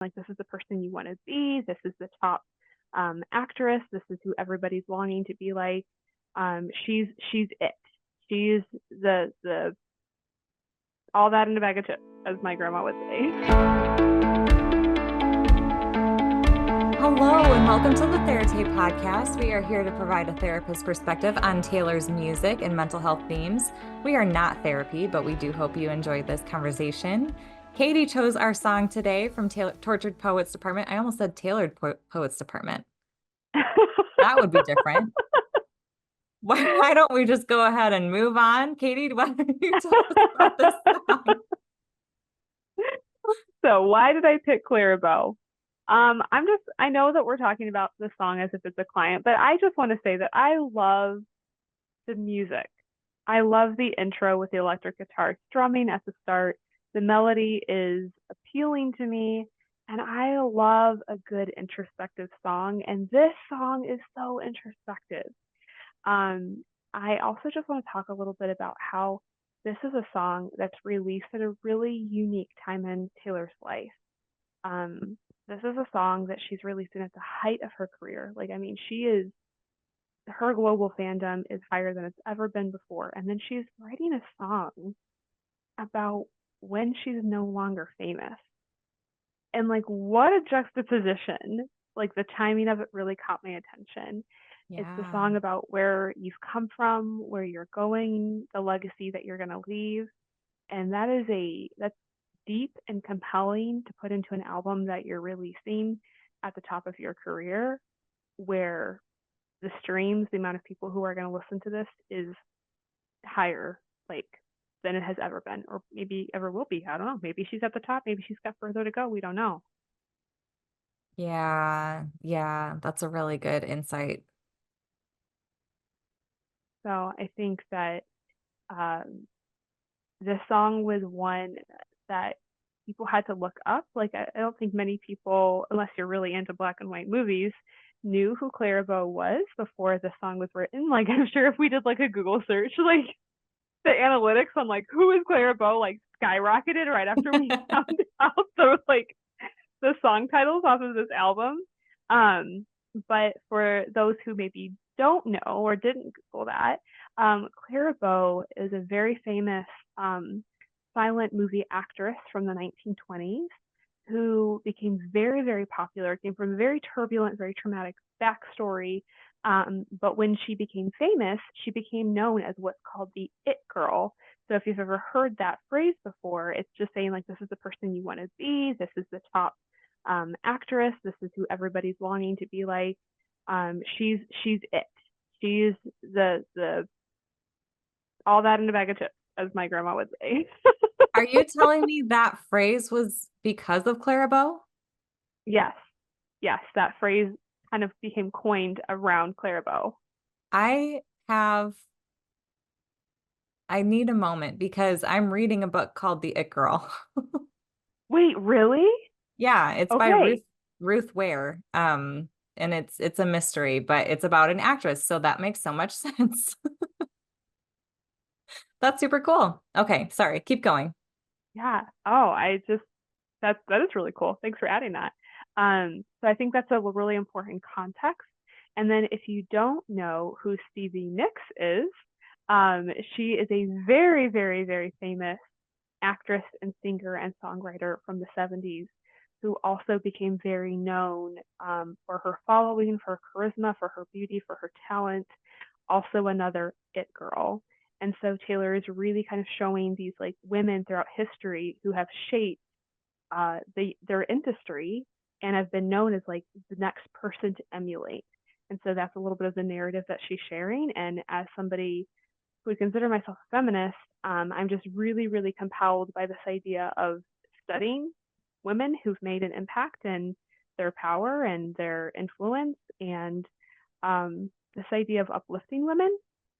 like, this is the person you want to be. This is the top actress. This is who everybody's longing to be like. She's it. She's the all that in a bag of chips, as my grandma would say. Hello, and welcome to the TTPD podcast. We are here to provide a therapist perspective on Taylor's music and mental health themes. We are not therapy, but we do hope you enjoyed this conversation. Katie chose our song today from Tortured Poets Department. I almost said Tailored Poets Department. That would be different. Why don't we just go ahead and move on? Katie, why don't you tell us about this song? So why did I pick Clara Bow? I know that we're talking about the song as if it's a client, but I just want to say that I love the music. I love the intro with the electric guitar strumming at the start. The melody is appealing to me, and I love a good introspective song, and this song is so introspective. I also just want to talk a little bit about how this is a song that's released at a really unique time in Taylor's life. This is a song that she's releasing at the height of her career. Her global fandom is higher than it's ever been before. And then she's writing a song about when she's no longer famous. And like, what a juxtaposition. Like, the timing of it really caught my attention. It's the song about where you've come from, where you're going, the legacy that you're going to leave. And that's deep and compelling to put into an album that you're releasing at the top of your career, where the streams, the amount of people who are going to listen to this is higher, like, than it has ever been, or maybe ever will be. I don't know. Maybe she's at the top. Maybe she's got further to go. We don't know. Yeah, that's a really good insight. So I think that this song was one that people had to look up. Like, I don't think many people, unless you're really into black and white movies, knew who Clara Bow was before the song was written. Like, I'm sure if we did like a Google search, like, the analytics on like who is Clara Bow like skyrocketed right after we found out the song titles off of this album. But for those who maybe don't know or didn't Google that, Clara Bow is a very famous silent movie actress from the 1920s who became very, very popular, came from a very turbulent, very traumatic backstory. But when she became famous, she became known as what's called the it girl. So if you've ever heard that phrase before, it's just saying like, this is the person you want to be. This is the top actress. This is who everybody's longing to be like. She's it. She's the all that in a bag of chips, as my grandma would say. Are you telling me that phrase was because of Clara Bow? Yes, that phrase kind of became coined around Clara Bow. I need a moment because I'm reading a book called The It Girl. Wait, really? Yeah, it's by Okay. Ruth Ware. And it's a mystery, but it's about an actress, so that makes so much sense. That's super cool. Okay, sorry, keep going. Yeah. Oh, that is really cool. Thanks for adding that. So I think that's a really important context. And then if you don't know who Stevie Nicks is, she is a very, very, very famous actress and singer and songwriter from the 70s who also became very known for her following, for her charisma, for her beauty, for her talent, also another it girl. And so Taylor is really kind of showing these like women throughout history who have shaped their industry and have been known as like the next person to emulate. And so that's a little bit of the narrative that she's sharing. And as somebody who would consider myself a feminist, I'm just really, really compelled by this idea of studying women who've made an impact and their power and their influence, and this idea of uplifting women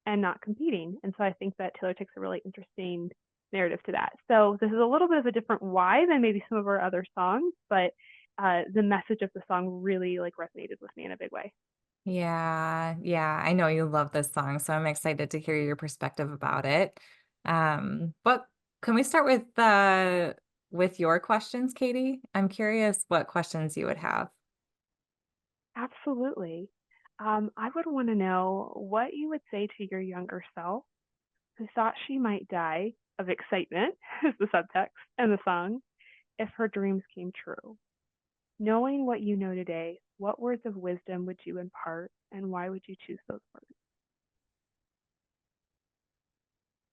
and not competing. And so I think that Taylor takes a really interesting narrative to that. So this is a little bit of a different why than maybe some of our other songs, but the message of the song really like resonated with me in a big way. Yeah, I know you love this song, so I'm excited to hear your perspective about it. But can we start with with your questions, Katie? I'm curious what questions you would have. Absolutely. I would want to know what you would say to your younger self who thought she might die of excitement, is the subtext and the song, if her dreams came true. Knowing what you know today, what words of wisdom would you impart and why would you choose those words?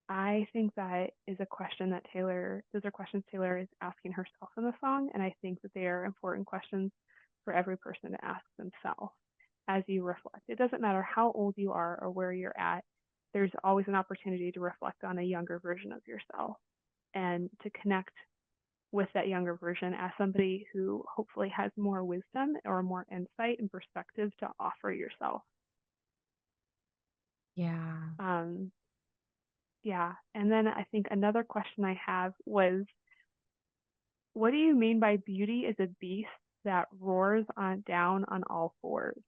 I think that is a question that those are questions Taylor is asking herself in the song. And I think that they are important questions for every person to ask themselves as you reflect. It doesn't matter how old you are or where you're at, there's always an opportunity to reflect on a younger version of yourself and to connect with that younger version as somebody who hopefully has more wisdom or more insight and perspective to offer yourself. Yeah. Um, yeah. And then I think another question I have was, what do you mean by beauty is a beast that roars on down on all fours?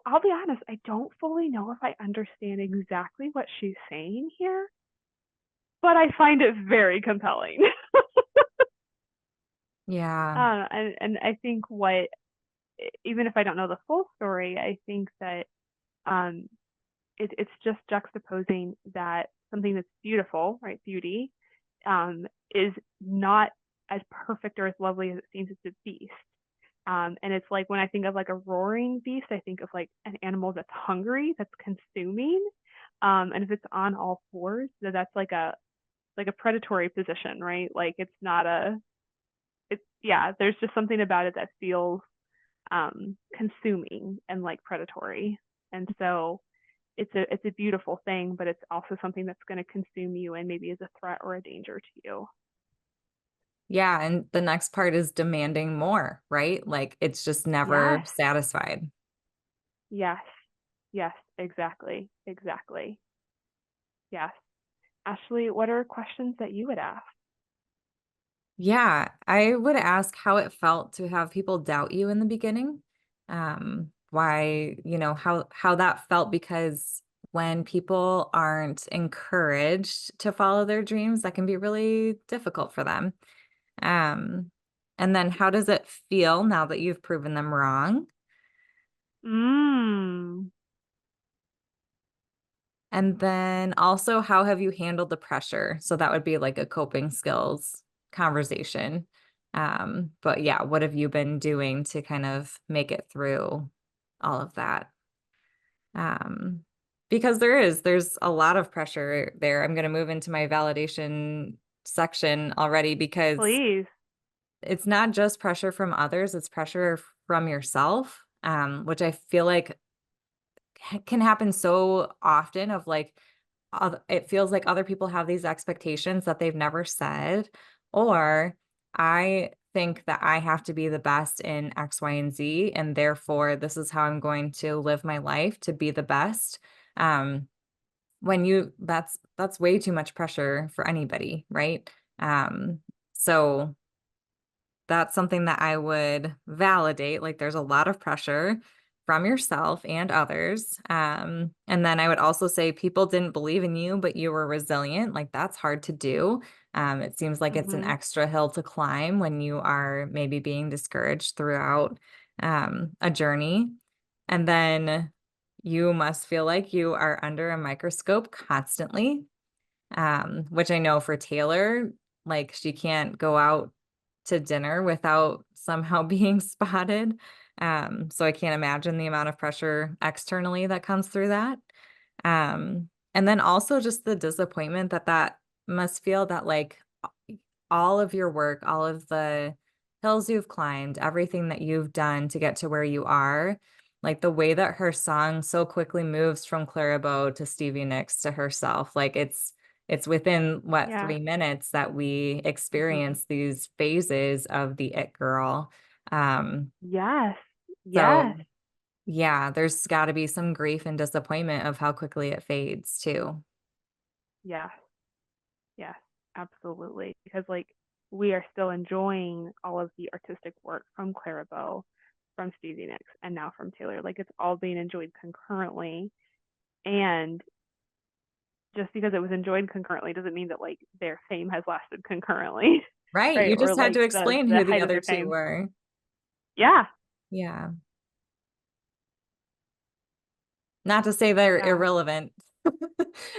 I'll be honest, I don't fully know if I understand exactly what she's saying here, but I find it very compelling. Yeah. And I think even if I don't know the full story, I think that um, it's just juxtaposing that something that's beautiful, right? Beauty is not as perfect or as lovely as it seems. It's a beast. And it's like when I think of like a roaring beast, I think of like an animal that's hungry, that's consuming. And if it's on all fours, that's like a predatory position, right? Like it's not a it's yeah, there's just something about it that feels consuming and like predatory. And so it's a beautiful thing, but it's also something that's going to consume you and maybe is a threat or a danger to you. Yeah. And the next part is demanding more, right? Like it's just never Yes. satisfied. Yes. Yes, exactly. Exactly. Yes. Ashleigh, what are questions that you would ask? Yeah, I would ask how it felt to have people doubt you in the beginning. Why, how that felt because when people aren't encouraged to follow their dreams, that can be really difficult for them. Um, and then how does it feel now that you've proven them wrong? Mm. And then also, how have you handled the pressure? So that would be like a coping skills conversation. But yeah, what have you been doing to kind of make it through all of that? Um, because there's a lot of pressure there. I'm going to move into my validation section already because Please. it's not just pressure from others, it's pressure from yourself, which I feel like can happen so often of like it feels like other people have these expectations that they've never said, or I think that I have to be the best in X, Y, and Z, and therefore this is how I'm going to live my life to be the best. Um, when you that's way too much pressure for anybody, right? So that's something that I would validate. Like there's a lot of pressure from yourself and others. And then I would also say people didn't believe in you, but you were resilient. Like that's hard to do. It seems like it's an Mhm. extra hill to climb when you are maybe being discouraged throughout a journey. And then you must feel like you are under a microscope constantly, which I know for Taylor, like she can't go out to dinner without somehow being spotted. So I can't imagine the amount of pressure externally that comes through that. And then also just the disappointment that that must feel that like all of your work, all of the hills you've climbed, everything that you've done to get to where you are, like the way that her song so quickly moves from Clara Bow to Stevie Nicks to herself, like it's within what Yeah. 3 minutes that we Mhm. experience these phases of the it girl. Um, Yes. so Yes. yeah, there's got to be some grief and disappointment of how quickly it fades too. Yes. Yes. Absolutely. Because like we are still enjoying all of the artistic work from Clara Bow, from Stevie Nicks, and now from Taylor. Like it's all being enjoyed concurrently. And just because it was enjoyed concurrently doesn't mean that like their fame has lasted concurrently, Right. right? You Or just had like to the explain the who the height of other their two fame. were. Yeah, Yeah. Not to say they're yeah. irrelevant.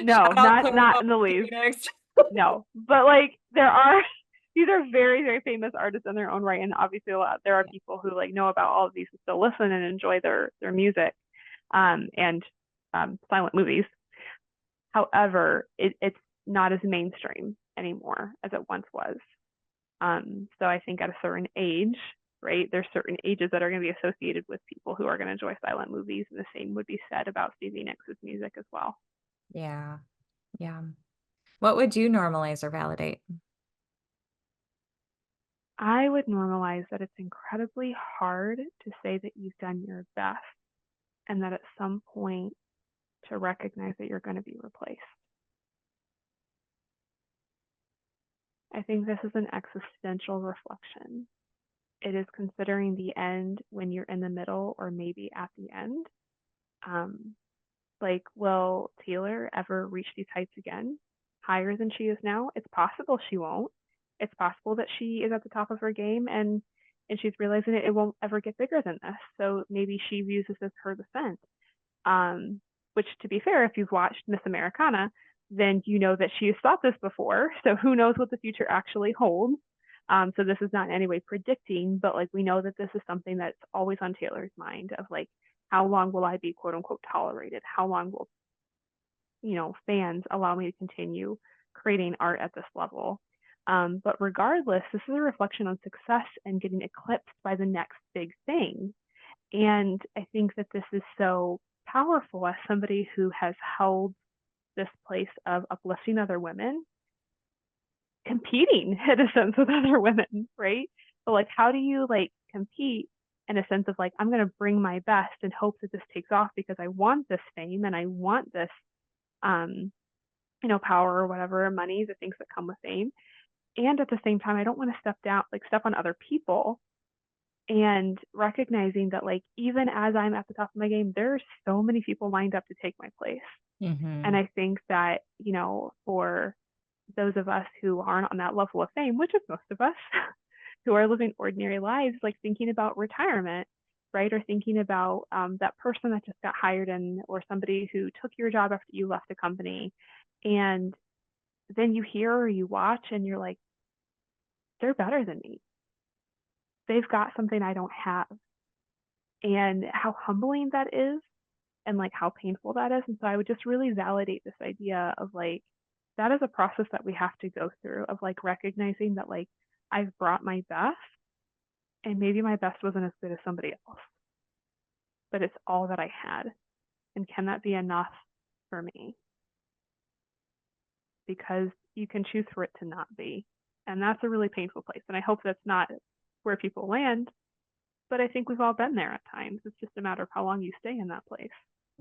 No, Shout out Clara not Bow in the and least. Phoenix. No, but like there are these are very very famous artists in their own right, and obviously there are people who like know about all of these and still listen and enjoy their music, and silent movies. However, it's not as mainstream anymore as it once was. So I think at a certain age, right, there's certain ages that are going to be associated with people who are going to enjoy silent movies, and the same would be said about Stevie Nicks' music as well. Yeah. Yeah. What would you normalize or validate? I would normalize that it's incredibly hard to say that you've done your best and that at some point to recognize that you're going to be replaced. I think this is an existential reflection. It is considering the end when you're in the middle or maybe at the end. Um, like, will Taylor ever reach these heights again, higher than she is now? It's possible she won't. It's possible that she is at the top of her game and she's realizing it won't ever get bigger than this. So maybe she views this as her descent. Um, which, to be fair, if you've watched Miss Americana, then you know that she has thought this before. So who knows what the future actually holds. So this is not in any way predicting, but like we know that this is something that's always on Taylor's mind of like, how long will I be quote unquote tolerated? How long will, fans allow me to continue creating art at this level? But regardless, this is a reflection on success and getting eclipsed by the next big thing. And I think that this is so powerful as somebody who has held this place of uplifting other women, competing in a sense with other women, right? But like, how do you like compete in a sense of like, I'm going to bring my best and hope that this takes off because I want this fame and I want this, um, power or whatever, money, the things that come with fame. And at the same time, I don't want to step on other people and recognizing that like even as I'm at the top of my game, there's so many people lined up to take my place. Mm-hmm. And I think that, for those of us who aren't on that level of fame, which is most of us, who are living ordinary lives, like thinking about retirement, right? Or thinking about that person that just got hired in, or somebody who took your job after you left the company. And then you hear or you watch and you're like, they're better than me. They've got something I don't have. And how humbling that is and like how painful that is. And so I would just really validate this idea of like, that is a process that we have to go through of like recognizing that like I've brought my best and maybe my best wasn't as good as somebody else, but it's all that I had. And can that be enough for me? Because you can choose for it to not be. And that's a really painful place. And I hope that's not where people land, but I think we've all been there at times. It's just a matter of how long you stay in that place.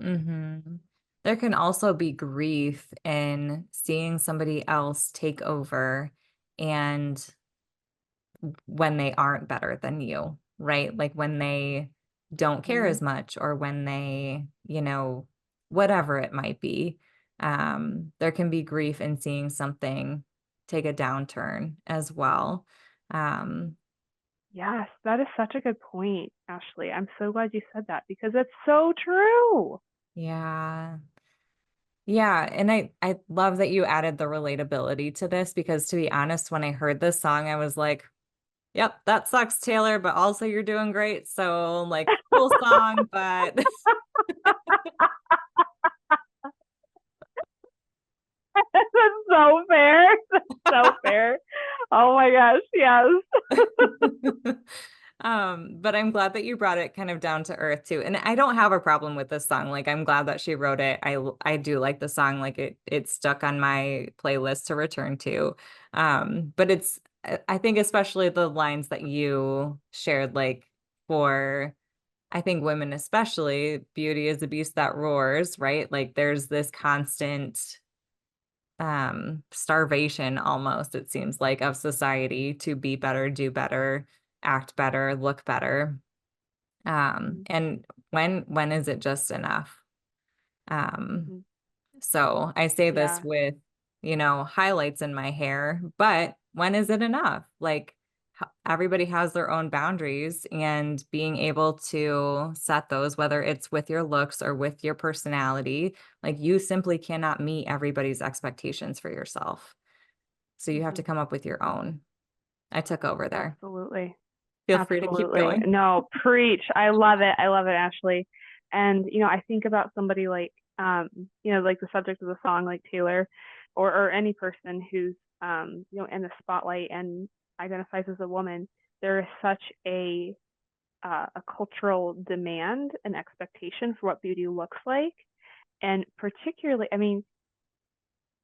Mm-hmm. There can also be grief in seeing somebody else take over and when they aren't better than you, right? Like when they don't care Mm-hmm. as much or when they, whatever it might be. There can be grief in seeing something take a downturn as well. Um, Yes, that is such a good point, Ashleigh. I'm so glad you said that because it's so true. yeah. Yeah, and I love that you added the relatability to this because to be honest, when I heard this song, I was like, yep, that sucks, Taylor, but also you're doing great. So like cool song, but That's so fair. That's so fair. Oh my gosh, yes. but I'm glad that you brought it kind of down to earth too. And I don't have a problem with this song. Like I'm glad that she wrote it. I do like the song. Like it's stuck on my playlist to return to. But I think especially the lines that you shared, like for I think women especially, beauty is a beast that roars, right? Like there's this constant starvation almost, it seems like, of society to be better, do better, act better, look better. Mm-hmm. And when is it just enough? Um, Mm-hmm. So I say this Yeah. with, highlights in my hair, but when is it enough? Like everybody has their own boundaries, and being able to set those, whether it's with your looks or with your personality, like you simply cannot meet everybody's expectations for yourself. So you have to Mhm. come up with your own. I took over there. Absolutely. Feel free to keep Absolutely. going. No, preach. I love it. I love it, Ashleigh. And, I think about somebody like, like the subject of the song, like Taylor, or any person who's, in the spotlight and identifies as a woman. There is such a cultural demand and expectation for what beauty looks like. And particularly, I mean,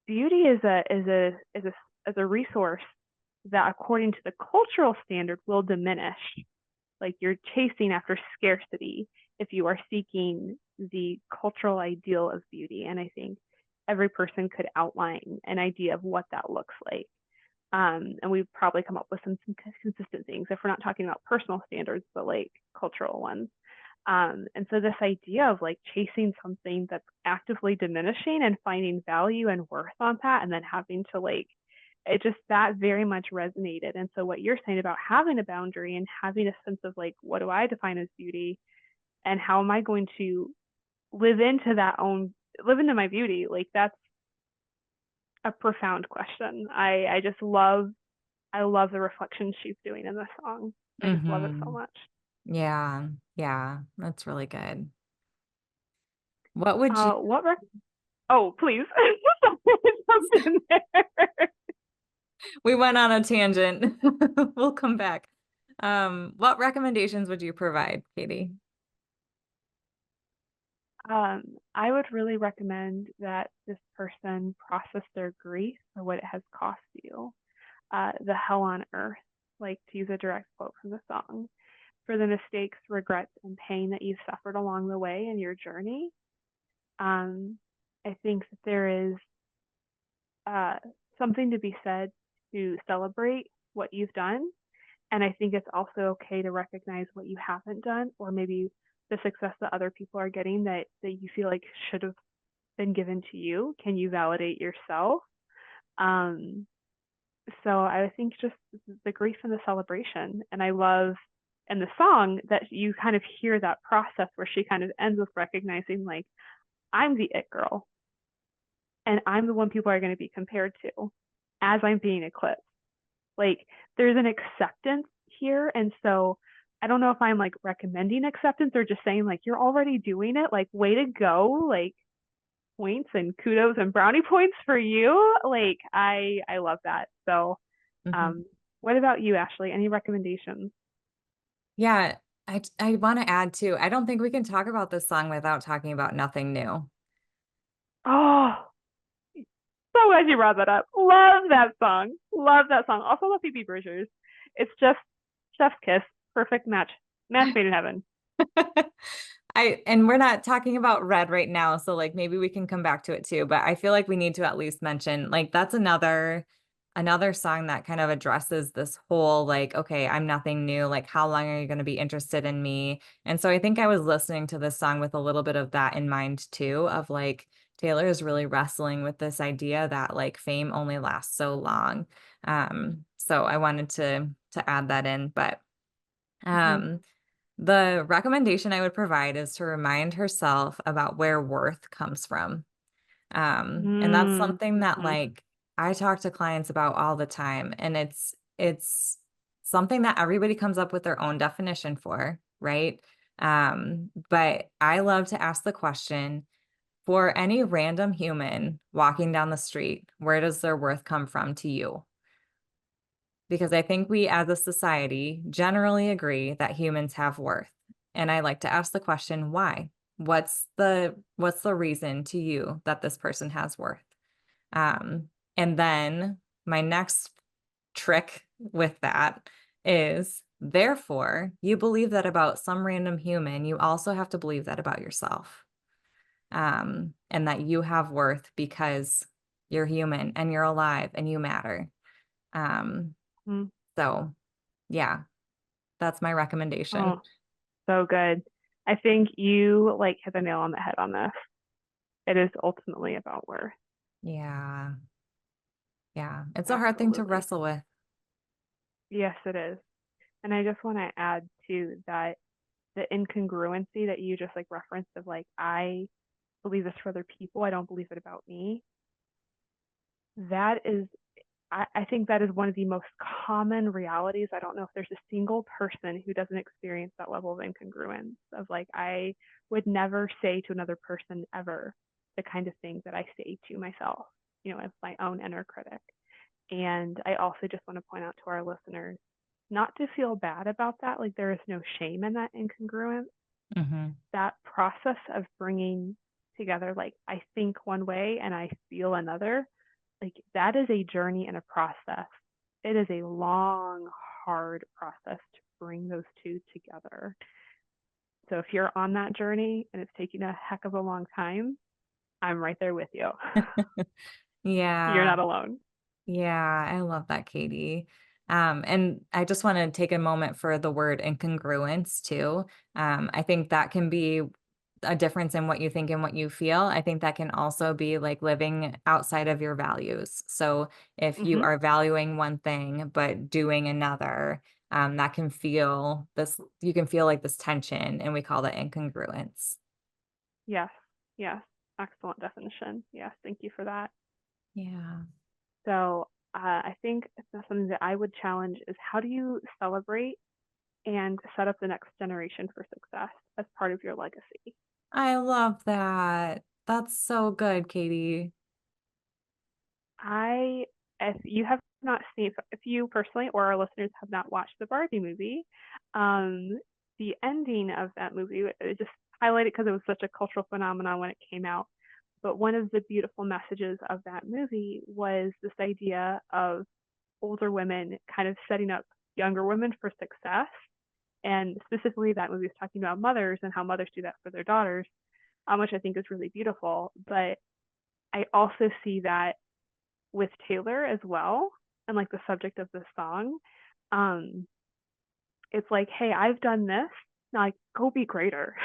beauty is a resource that, according to the cultural standard, will diminish. Like, you're chasing after scarcity if you are seeking the cultural ideal of beauty. And I think every person could outline an idea of what that looks like. And we've probably come up with some consistent things if we're not talking about personal standards, but like cultural ones. And so this idea of like chasing something that's actively diminishing and finding value and worth on that, and then having to like, it just, that very much resonated. And so what you're saying about having a boundary and having a sense of like, what do I define as beauty, and how am I going to live into live into my beauty? Like, that's a profound question. I just love, I love the reflection she's doing in this song. I just love it so Hmm. much. Yeah. Yeah. That's really good. What would you, What rec- Oh, please. Something there. we went on a tangent. We'll come back. What recommendations would you provide, Katie? I would really recommend that this person process their grief for what it has cost you. The hell on earth, like, to use a direct quote from the song, for the mistakes, regrets, and pain that you've suffered along the way in your journey. Um, I think that there is uh, something to be said to celebrate what you've done. And I think it's also okay to recognize what you haven't done, or maybe the success that other people are getting that you feel like should have been given to you. Can you validate yourself? Um, so I think just the grief and the celebration. And I love in the song that you kind of hear that process where she kind of ends with recognizing, like, I'm the it girl, and I'm the one people are going to be compared to as I'm being eclipsed. Like, there's an acceptance here. And so I don't know if I'm like recommending acceptance or just saying like, you're already doing it. Like, way to go. Like, points and kudos and brownie points for you. Like, I love that. So Mhm. um what about you, Ashleigh? Any recommendations? Yeah, I want to add too. I don't think we can talk about this song without talking about Nothing New. Oh, so glad you brought that up. Love that song. Love that song. Also love Phoebe Bridgers. It's just chef's kiss. Perfect match. Match made in heaven. And we're not talking about Red right now, so like maybe we can come back to it too, but I feel like we need to at least mention like that's another song that kind of addresses this whole like, okay, I'm nothing new, like how long are you going to be interested in me? And so I think I was listening to this song with a little bit of that in mind too, of like Taylor is really wrestling with this idea that like fame only lasts so long. So I wanted to add that in, but Mm-hmm. um the recommendation I would provide is to remind herself about where worth comes from. And that's something that Mm-hmm. like I talk to clients about all the time. And it's something that everybody comes up with their own definition for, right? But I love to ask the question for any random human walking down the street, where does their worth come from to you? Because I think we as a society generally agree that humans have worth. And I like to ask the question, why? What's the reason to you that this person has worth? And then my next trick with that is therefore you believe that about some random human, you also have to believe that about yourself. And that you have worth because you're human and you're alive and you matter. Um, Mm-hmm. so yeah, that's my recommendation. Oh, so good. I think you like hit the nail on the head on this. It is ultimately about worth. Yeah. Yeah. It's a hard thing to Absolutely. wrestle with. Yes, it is. And I just want to add to that the incongruency that you just like referenced of like, I believe this for other people, I don't believe it about me. That is, I think that is one of the most common realities. I don't know if there's a single person who doesn't experience that level of incongruence of like, I would never say to another person ever the kind of things that I say to myself, as my own inner critic. And I also just want to point out to our listeners not to feel bad about that. Like, there is no shame in that incongruence. Mm-hmm. That process of bringing together, like, I think one way and I feel another, like, that is a journey and a process. It is a long, hard process to bring those two together. So if you're on that journey and it's taking a heck of a long time, I'm right there with you. You're Yeah. not alone. Yeah, I love that, Katie. And I just want to take a moment for the word incongruence too. I think that can be a difference in what you think and what you feel. I think that can also be like living outside of your values. So if you Mm-hmm. are valuing one thing but doing another, that can feel this, you can feel like this tension, and we call that incongruence. Yes. Yes. Excellent definition. Yes. Thank you for that. Yeah. So I think that's something that I would challenge is how do you celebrate and set up the next generation for success as part of your legacy? I love that. That's so good, Katie. I, if you have not seen, if you personally or our listeners have not watched the Barbie movie, um, the ending of that movie, it just highlighted because it was such a cultural phenomenon when it came out. But one of the beautiful messages of that movie was this idea of older women kind of setting up younger women for success. And specifically, that movie was talking about mothers and how mothers do that for their daughters, which I think is really beautiful. But I also see that with Taylor as well, and like the subject of the song. Um, it's like, hey, I've done this. Now, like, go be greater.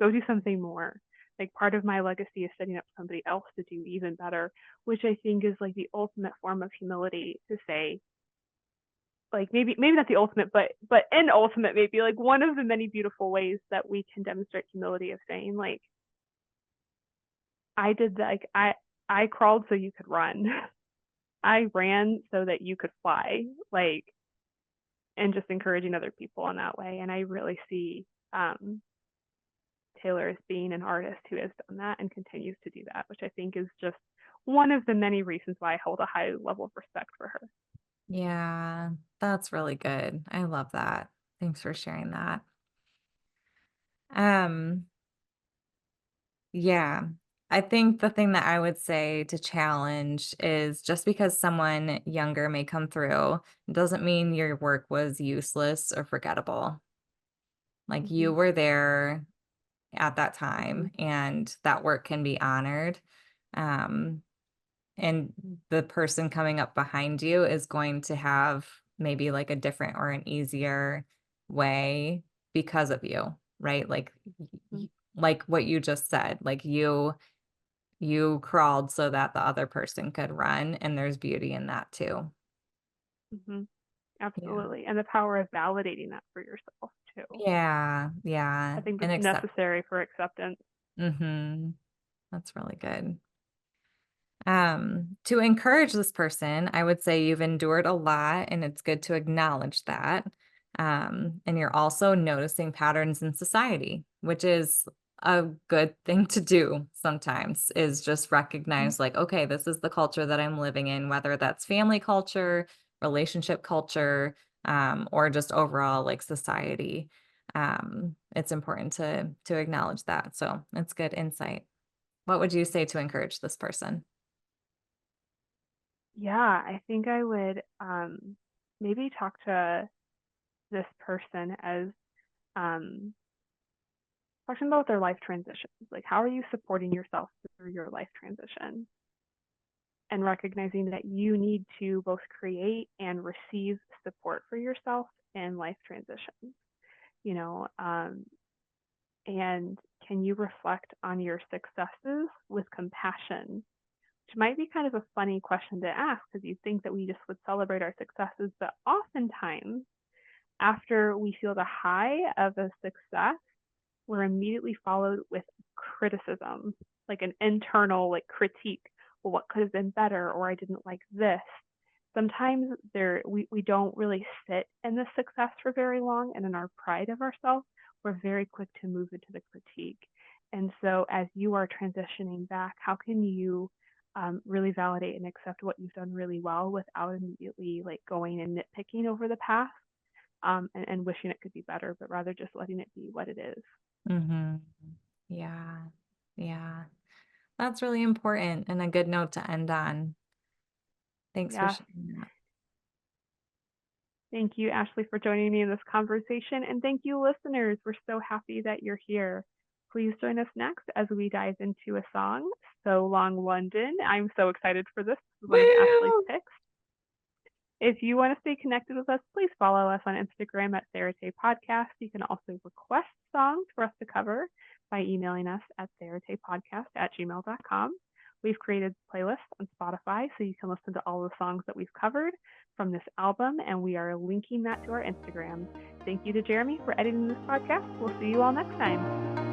Go do something more. Like, part of my legacy is setting up somebody else to do even better, which I think is like the ultimate form of humility to say, like, maybe not the ultimate, but an ultimate, maybe like one of the many beautiful ways that we can demonstrate humility of saying, like, I did that, like, I crawled so you could run. I ran so that you could fly, like, and just encouraging other people in that way. And I really see Taylor as being an artist who has done that and continues to do that, which I think is just one of the many reasons why I hold a high level of respect for her. Yeah, that's really good. I love that. Thanks for sharing that. Um, yeah. I think the thing that I would say to challenge is just because someone younger may come through doesn't mean your work was useless or forgettable. Like Mm-hmm. you were there at that Mm-hmm. time and that work can be honored. Um, and the person coming up behind you is going to have maybe like a different or an easier way because of you, right? Like what you just said, like you crawled so that the other person could run, and there's beauty in that too. Mm-hmm. Yeah. Absolutely. And the power of validating that for yourself too. Yeah, I yeah. think And that's accept. necessary for acceptance. Mhm. That's really good. To encourage this person, I would say you've endured a lot and it's good to acknowledge that. And you're also noticing patterns in society, which is a good thing to do sometimes, is just Mm-hmm. recognize like, okay, this is the culture that I'm living in, whether that's family culture, relationship culture, or just overall like society. It's important to acknowledge that. So it's good insight. What would you say to encourage this person? Yeah, I think I would maybe talk to this person as um, talking about their life transitions. Like, how are you supporting yourself through your life transition? And recognizing that you need to both create and receive support for yourself in life transitions, you know, and can you reflect on your successes with compassion? Which might be kind of a funny question to ask because you think that we just would celebrate our successes, but oftentimes after we feel the high of a success, we're immediately followed with criticism, like an internal like critique. Well, what could have been better, or I didn't like this. Sometimes we don't really sit in the success for very long, and in our pride of ourselves, we're very quick to move into the critique. And so as you are transitioning back, how can you really validate and accept what you've done really well without immediately like going and nitpicking over the past, and wishing it could be better, but rather just letting it be what it is. Mm-hmm. Yeah. Yeah. That's really important and a good note to end on. Thanks for Yeah. sharing that. Thank you, Ashleigh, for joining me in this conversation. And thank you, listeners. We're so happy that you're here. Please join us next as we dive into a song, So Long London. I'm so excited for this. This is one of Ashleigh's Woo! picks. If you want to stay connected with us, please follow us on Instagram at Therate Podcast. You can also request songs for us to cover by emailing us at theratepodcast@gmail.com. We've created playlists on Spotify so you can listen to all the songs that we've covered from this album, and we are linking that to our Instagram. Thank you to Jeremy for editing this podcast. We'll see you all next time.